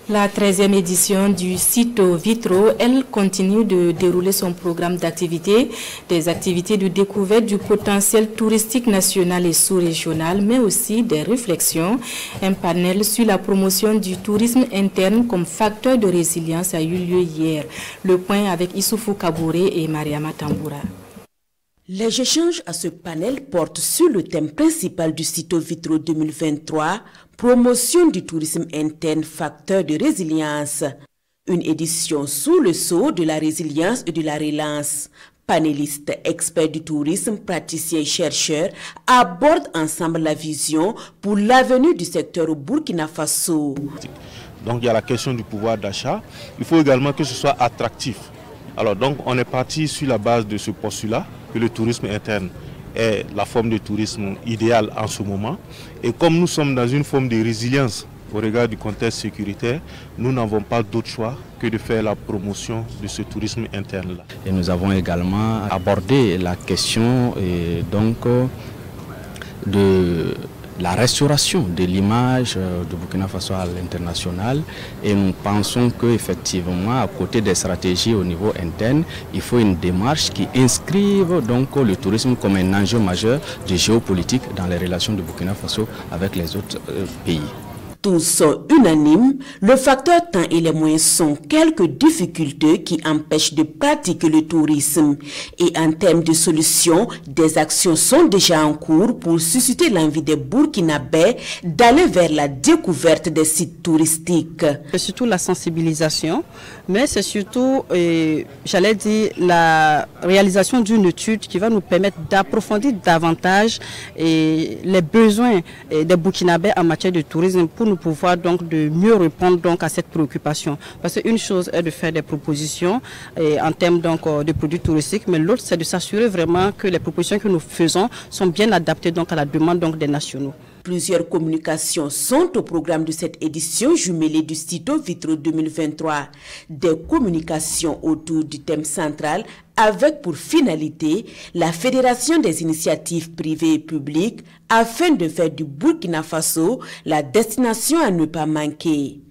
La 13e édition du Cito Vitro, elle continue de dérouler son programme d'activités, des activités de découverte du potentiel touristique national et sous-régional, mais aussi des réflexions. Un panel sur la promotion du tourisme interne comme facteur de résilience a eu lieu hier. Le point avec Issoufou Kabouré et Mariama Tamboura. Les échanges à ce panel portent sur le thème principal du Cito Vitro 2023, promotion du tourisme interne, facteur de résilience. Une édition sous le sceau de la résilience et de la relance. Panélistes, experts du tourisme, praticiens et chercheurs abordent ensemble la vision pour l'avenir du secteur au Burkina Faso. Donc il y a la question du pouvoir d'achat. Il faut également que ce soit attractif. Alors donc on est parti sur la base de ce postulat que le tourisme interne est la forme de tourisme idéale en ce moment. Et comme nous sommes dans une forme de résilience au regard du contexte sécuritaire, nous n'avons pas d'autre choix que de faire la promotion de ce tourisme interne-là. Et nous avons également abordé la question de la restauration de l'image de Burkina Faso à l'international, et nous pensons qu'effectivement, à côté des stratégies au niveau interne, il faut une démarche qui inscrive donc le tourisme comme un enjeu majeur de géopolitique dans les relations de Burkina Faso avec les autres pays. Tous sont unanimes, le facteur temps et les moyens sont quelques difficultés qui empêchent de pratiquer le tourisme. Et en termes de solutions, des actions sont déjà en cours pour susciter l'envie des Burkinabés d'aller vers la découverte des sites touristiques. C'est surtout la sensibilisation, mais c'est surtout, j'allais dire, la réalisation d'une étude qui va nous permettre d'approfondir davantage les besoins des Burkinabés en matière de tourisme pour nous pouvoir donc de mieux répondre donc à cette préoccupation. Parce qu'une chose est de faire des propositions en termes donc de produits touristiques, mais l'autre c'est de s'assurer vraiment que les propositions que nous faisons sont bien adaptées donc à la demande donc des nationaux. Plusieurs communications sont au programme de cette édition jumelée du Cito Vitro 2023. Des communications autour du thème central avec pour finalité la fédération des initiatives privées et publiques afin de faire du Burkina Faso la destination à ne pas manquer.